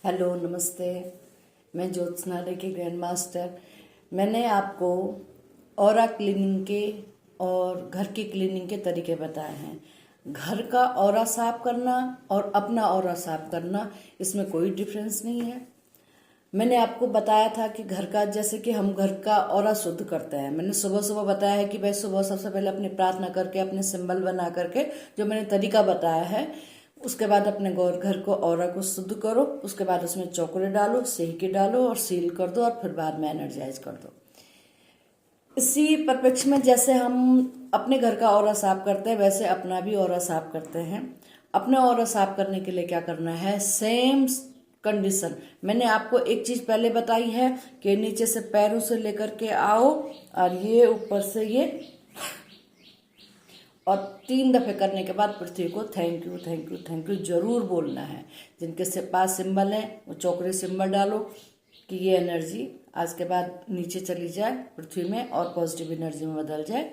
Hello, नमस्ते। मैं Jyotsna reiki grand master. मैंने आपको ऑरा क्लीनिंग के और घर की क्लीनिंग के तरीके बताए हैं। घर का ऑरा साफ करना और अपना ऑरा साफ करना, इसमें कोई डिफरेंस नहीं है। मैंने आपको बताया था कि घर का, जैसे कि हम घर का ऑरा शुद्ध करते हैं। मैंने सुबह सुबह बताया है कि भाई सुबह सबसे पहले अपनी प्रार्थना करके, अपने सिंबल बना करके, जो मैंने तरीका बताया है, उसके बाद अपने घर को ऑरा को शुद्ध करो। उसके बाद उसमें चौकरे डालो, सेह डालो और सील कर दो, और फिर बाद में एनर्जाइज कर दो। इसी परिप्रेक्ष्य में जैसे हम अपने घर का ऑरा साफ करते हैं, वैसे अपना भी ऑरा साफ करते हैं। अपना ऑरा साफ करने के लिए क्या करना है, सेम कंडीशन मैंने आपको एक चीज पहले बताई है कि नीचे से पैरों से लेकर के आओ और ये ऊपर से ये, और 3 दफे करने के बाद पृथ्वी को thank you thank you thank you जरूर बोलना है। जिनके से पास सिंबल है वो चौकरे सिंबल डालो कि ये एनर्जी आज के बाद नीचे चली जाए पृथ्वी में और पॉजिटिव एनर्जी में बदल जाए,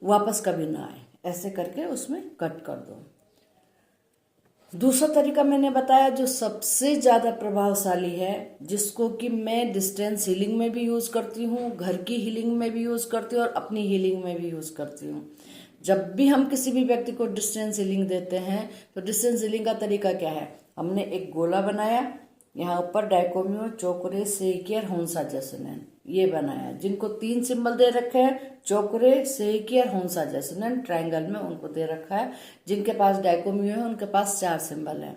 वापस कभी ना आए। ऐसे करके उसमें कट कर दो। दूसरा तरीका मैंने बताया जो सबसे ज़्यादा प्रभावशाली है, जिसको कि मैं डिस्टेंस हीलिंग में भी यूज़ करती हूँ, घर की हीलिंग में भी यूज़ करती हूँ और अपनी हीलिंग में भी यूज़ करती हूँ। जब भी हम किसी भी व्यक्ति को डिस्टेंस हीलिंग देते हैं तो डिस्टेंस हीलिंग का तरीका क्या है, हमने एक गोला बनाया, यहाँ ऊपर डाइकोमियो, चोकरे, सेकियर, होंसा जैसनन ये बनाया। जिनको 3 सिंबल दे रखे हैं, चोकरे, सेकियर, होंसा जैसनन ट्रायंगल में उनको दे रखा है। जिनके पास डाइकोमियो है उनके पास 4 सिंबल है।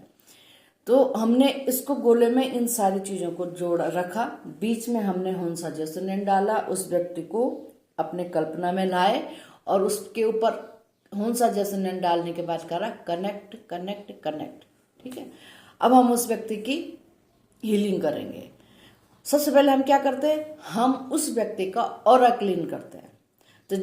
तो हमने इसको गोले में इन सारी चीजों को जोड़ रखा, बीच में हमने होंसा जैसनन डाला, उस व्यक्ति को अपने कल्पना में लाए और उसके ऊपर होंसा जैसनन डालने के बाद करा कनेक्ट कनेक्ट कनेक्ट। ठीक है, अब हम उस व्यक्ति की हीलिंग करेंगे। सबसे पहले हम क्या करते हैं, हम उस व्यक्ति का ऑरा क्लीन करते हैं। तो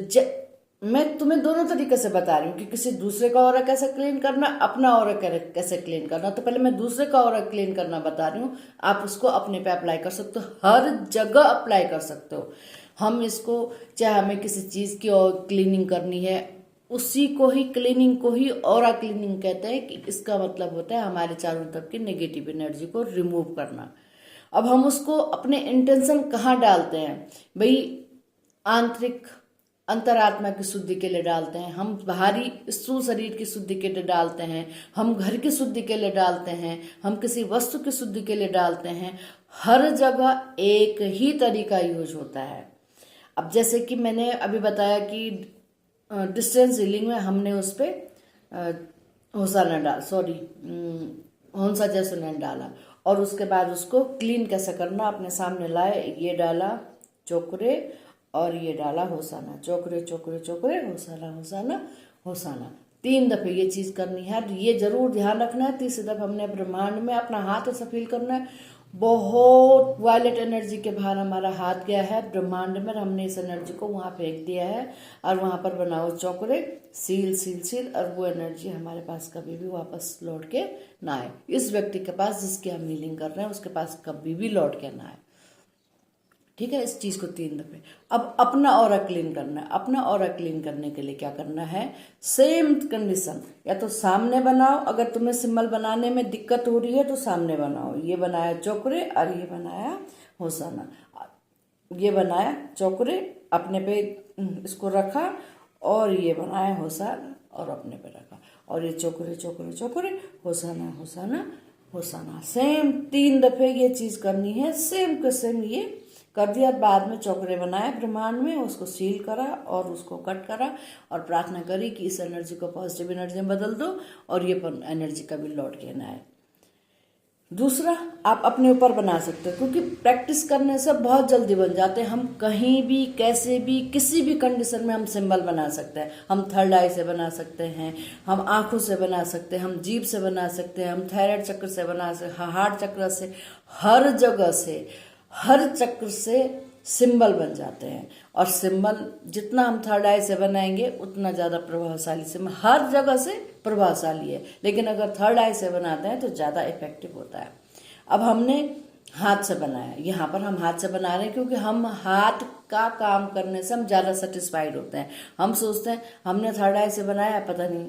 मैं तुम्हें दोनों तरीके से बता रही हूँ कि किसी दूसरे का ऑरा कैसे क्लीन करना, अपना ऑरा कैसे क्लीन करना। तो पहले मैं दूसरे का ऑरा क्लीन करना बता रही हूँ, आप उसको अपने पे अप्लाई कर सकते हो, हर जगह अप्लाई कर सकते हो। हम इसको, चाहे हमें किसी चीज की क्लीनिंग करनी है, उसी को ही क्लीनिंग को ही ऑरा क्लीनिंग कहते हैं। कि इसका मतलब होता है हमारे चारों तरफ की नेगेटिव एनर्जी को रिमूव करना। अब हम उसको अपने इंटेंशन कहाँ डालते हैं भाई, आंतरिक अंतरात्मा की शुद्धि के लिए डालते हैं, हम बाहरी स्थूल शरीर की शुद्धि के लिए डालते हैं, हम घर की शुद्धि के लिए डालते हैं, हम किसी वस्तु की शुद्धि के लिए डालते हैं। हर जगह एक ही तरीका यूज होता है। अब जैसे कि मैंने अभी बताया कि डिस्टेंस हीलिंग में हमने उस पर होंसा जैसनन डाला और उसके बाद उसको क्लीन कैसे करना अपने सामने लाए, ये डाला चोकरे और ये डाला होसाना, चोकरे चोकरे चोकरे, होसाना होसाना होसाना। 3 दफे ये चीज करनी है। ये जरूर ध्यान रखना है, तीसरी दफे हमने ब्रह्मांड में अपना हाथ ऐसा फील करना है, बहुत वायलेट एनर्जी के बाहर हमारा हाथ गया है ब्रह्मांड में, हमने इस एनर्जी को वहां फेंक दिया है और वहां पर बनाओ चौकरे, सील सील सील, और वो एनर्जी हमारे पास कभी भी वापस लौट के ना आए। इस व्यक्ति के पास जिसकी हम हीलिंग कर रहे हैं उसके पास कभी भी लौट के ना आए। ठीक है, इस चीज को 3 दफे। अब अपना ऑरा क्लीन करना है। अपना ऑरा क्लीन करने के लिए क्या करना है, सेम कंडीशन, या तो सामने बनाओ, अगर तुम्हें सिंबल बनाने में दिक्कत हो रही है तो सामने बनाओ। ये बनाया चोकरे और ये बनाया होसाना, ये बनाया चोकरे अपने पे इसको रखा और ये बनाया होसाना और अपने पे रखा, और ये चोकरे चोकरे चोकरे, होसाना होसाना होसाना। सेम 3 दफे ये चीज करनी है, सेम के सेम ये कर दिया। बाद में चौकरे बनाए ब्रह्मांड में, उसको सील करा और उसको कट करा और प्रार्थना करी कि इस एनर्जी को पॉजिटिव एनर्जी में बदल दो और ये एनर्जी कभी लौट के ना आए। दूसरा, आप अपने ऊपर बना सकते हो, क्योंकि प्रैक्टिस करने से बहुत जल्दी बन जाते हैं। हम कहीं भी, कैसे भी, किसी भी कंडीशन में हम सिंबल बना सकते हैं। हम थर्ड आई से बना सकते हैं, हम आंखों से बना सकते हैं, हम जीभ से बना सकते हैं, हम थायराइड चक्र से बना सकते हैं, हार्ट चक्र से, हर जगह से, हर चक्र से सिंबल बन जाते हैं। और सिंबल जितना हम थर्ड आई से बनाएंगे उतना ज्यादा प्रभावशाली सिंबल, हर जगह से प्रभावशाली है, लेकिन अगर थर्ड आई से बनाते हैं तो ज्यादा इफेक्टिव होता है। अब हमने हाथ से बनाया, यहाँ पर हम हाथ से बना रहे हैं क्योंकि हम हाथ का काम करने से हम ज्यादा सेटिस्फाइड होते हैं। हम सोचते हैं हमने थर्ड आई से बनाया, पता नहीं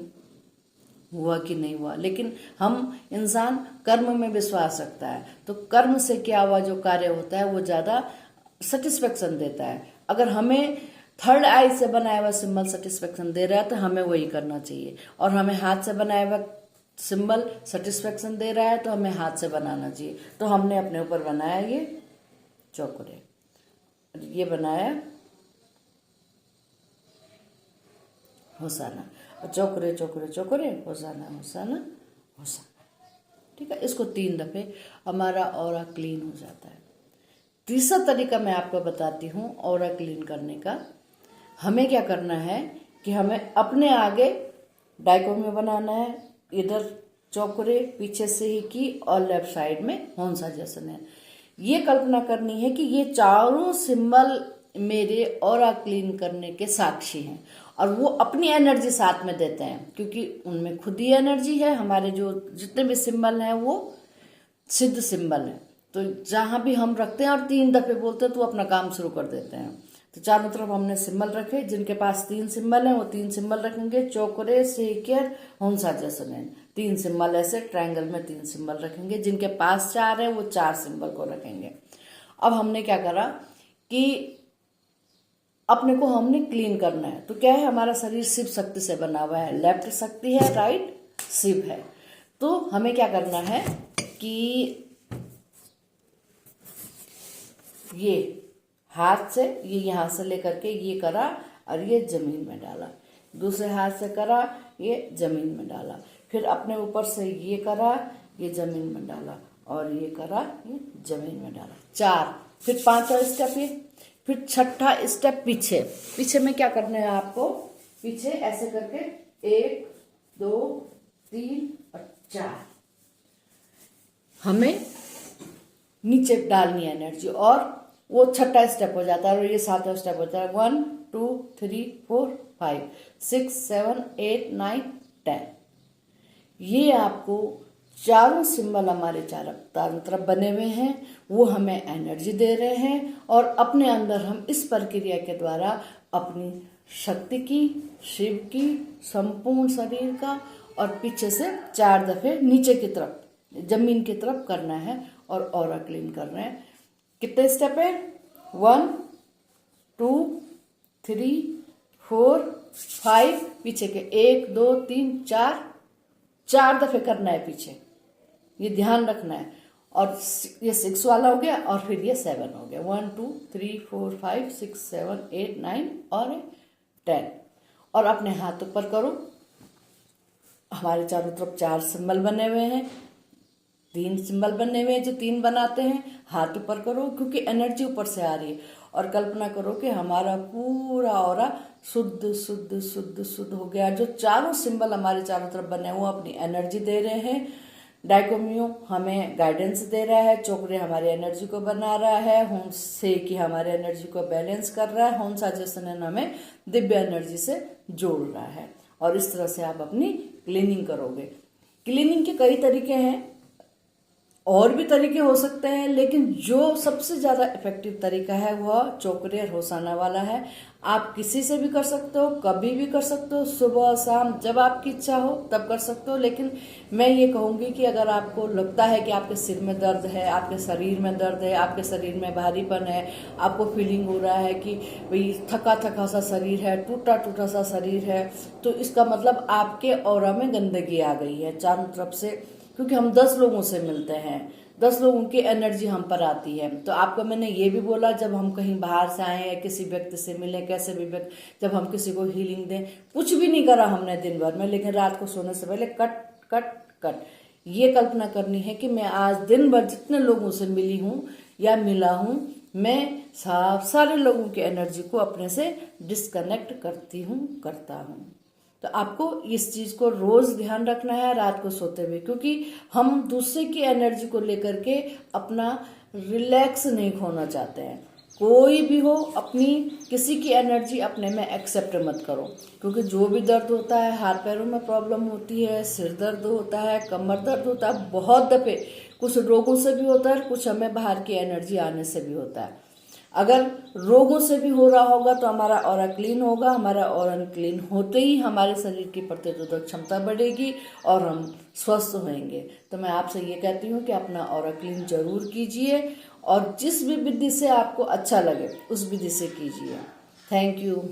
हुआ कि नहीं हुआ, लेकिन हम इंसान कर्म में विश्वास रखता है, तो कर्म से क्या हुआ, जो कार्य होता है वो ज़्यादा सेटिस्फेक्शन देता है। अगर हमें थर्ड आई से बनाया हुआ सिंबल सेटिस्फेक्शन दे रहा है तो हमें वही करना चाहिए, और हमें हाथ से बनाया हुआ सिंबल सेटिस्फेक्शन दे रहा है तो हमें हाथ से बनाना चाहिए। तो हमने अपने ऊपर बनाया ये चौकरे, ये बनाया होसाना, और चौकरे चौकरे चौकरे होसाना होसाना होसाना। ठीक है, इसको 3 दफे हमारा ऑरा क्लीन हो जाता है। तीसरा तरीका मैं आपको बताती हूँ ऑरा क्लीन करने का। हमें क्या करना है कि हमें अपने आगे डाइकोमी बनाना है, इधर चौकरे पीछे से ही की और लेफ्ट साइड में होंसा जैसन है। ये कल्पना करनी है कि ये चारों सिंबल मेरे ऑरा क्लीन करने के साक्षी हैं, और वो अपनी एनर्जी साथ में देते हैं, क्योंकि उनमें खुद ही एनर्जी है। हमारे जो जितने भी सिंबल हैं वो सिद्ध सिंबल हैं, तो जहाँ भी हम रखते हैं और 3 दफे बोलते हैं तो अपना काम शुरू कर देते हैं। तो चारों तरफ हमने सिंबल रखे, जिनके पास 3 सिंबल हैं वो 3 सिंबल रखेंगे, चौकरे सेकेर होंसा जैसन है 3 सिंबल, ऐसे ट्रायंगल में 3 सिंबल रखेंगे। जिनके पास 4 है वो 4 सिंबल को रखेंगे। अब हमने क्या करा कि अपने को हमने क्लीन करना है। तो क्या है, हमारा शरीर शिव शक्ति से बना हुआ है, लेफ्ट शक्ति है, राइट शिव है। तो हमें क्या करना है कि ये हाथ से ये यहाँ से लेकर के ये करा और ये जमीन में डाला, दूसरे हाथ से करा ये जमीन में डाला, फिर अपने ऊपर से ये करा ये जमीन में डाला, और ये करा ये जमीन में डाला। 4, फिर 5वां स्टेप ये, फिर 6ठा स्टेप पीछे। पीछे में क्या करना है आपको, पीछे ऐसे करके 1 2 3 और 4 हमें नीचे डालनी है एनर्जी, और वो 6ठा स्टेप हो जाता है, और ये 7वां स्टेप होता है। 1 2 3 4 5 6 7 8 9 10। ये आपको चारों सिंबल हमारे चारों तरफ बने हुए हैं, वो हमें एनर्जी दे रहे हैं, और अपने अंदर हम इस प्रक्रिया के द्वारा अपनी शक्ति की, शिव की, संपूर्ण शरीर का, और पीछे से 4 दफे नीचे की तरफ जमीन की तरफ करना है, और ऑरा क्लीन कर रहे हैं। कितने स्टेप है, 1 2 3 4 5, पीछे के 1 2 3 4 दफे करना है पीछे, ये ध्यान रखना है। और ये 6 वाला हो गया, और फिर ये 7 हो गया। 1 2 3 4 5 6 7 8 9 और 10। और अपने हाथ ऊपर करो, हमारे चारों तरफ 4 सिंबल बने हुए हैं, 3 सिंबल बने हुए हैं जो 3 बनाते हैं। हाथ ऊपर करो, क्योंकि एनर्जी ऊपर से आ रही है, और कल्पना करो कि हमारा पूरा ऑरा शुद्ध शुद्ध शुद्ध शुद्ध हो गया। जो चारों सिंबल हमारे चारों तरफ बने वो अपनी एनर्जी दे रहे हैं। डाइकोमियो हमें गाइडेंस दे रहा है, चोकरे हमारी एनर्जी को बना रहा है, होंस से कि हमारे एनर्जी को बैलेंस कर रहा है, होंसा जैसन हमें दिव्य एनर्जी से जोड़ रहा है। और इस तरह से आप अपनी क्लीनिंग करोगे। क्लीनिंग के कई तरीके हैं, और भी तरीके हो सकते हैं, लेकिन जो सबसे ज़्यादा इफेक्टिव तरीका है वह चोकरे और होसाना वाला है। आप किसी से भी कर सकते हो, कभी भी कर सकते हो, सुबह शाम जब आपकी इच्छा हो तब कर सकते हो। लेकिन मैं ये कहूँगी कि अगर आपको लगता है कि आपके सिर में दर्द है, आपके शरीर में दर्द है, आपके शरीर में भारीपन है, आपको फीलिंग हो रहा है कि भाई थका थका सा शरीर है, टूटा टूटा सा शरीर है, तो इसका मतलब आपके ऑरा में गंदगी आ गई है चारों तरफ से। क्योंकि हम 10 लोगों से मिलते हैं, 10 लोगों की एनर्जी हम पर आती है। तो आपको मैंने ये भी बोला, जब हम कहीं बाहर से आए या किसी व्यक्ति से मिले, कैसे भी व्यक्ति, जब हम किसी को हीलिंग दें, कुछ भी नहीं करा हमने दिन भर में, लेकिन रात को सोने से पहले कट कट कट ये कल्पना करनी है कि मैं आज दिन भर जितने लोगों से मिली हूँ या मिला हूँ, मैं सारे लोगों की एनर्जी को अपने से डिस्कनेक्ट करती हूँ, करता हूँ। तो आपको इस चीज को रोज ध्यान रखना है रात को सोते हुए, क्योंकि हम दूसरे की एनर्जी को लेकर के अपना रिलैक्स नहीं खोना चाहते हैं। कोई भी हो, अपनी किसी की एनर्जी अपने में एक्सेप्ट मत करो, क्योंकि जो भी दर्द होता है, हाथ पैरों में प्रॉब्लम होती है, सिर दर्द होता है, कमर दर्द होता है, बहुत दफे कुछ रोगों से भी होता है, कुछ हमें बाहर की एनर्जी आने से भी होता है। अगर रोगों से भी हो रहा होगा तो हमारा ऑरा क्लीन होगा। हमारा ऑरा क्लीन होते ही हमारे शरीर की प्रतिरोधक क्षमता बढ़ेगी और हम स्वस्थ होंगे। तो मैं आपसे ये कहती हूँ कि अपना ऑरा क्लीन जरूर कीजिए और जिस भी विधि से आपको अच्छा लगे उस विधि से कीजिए। Thank you.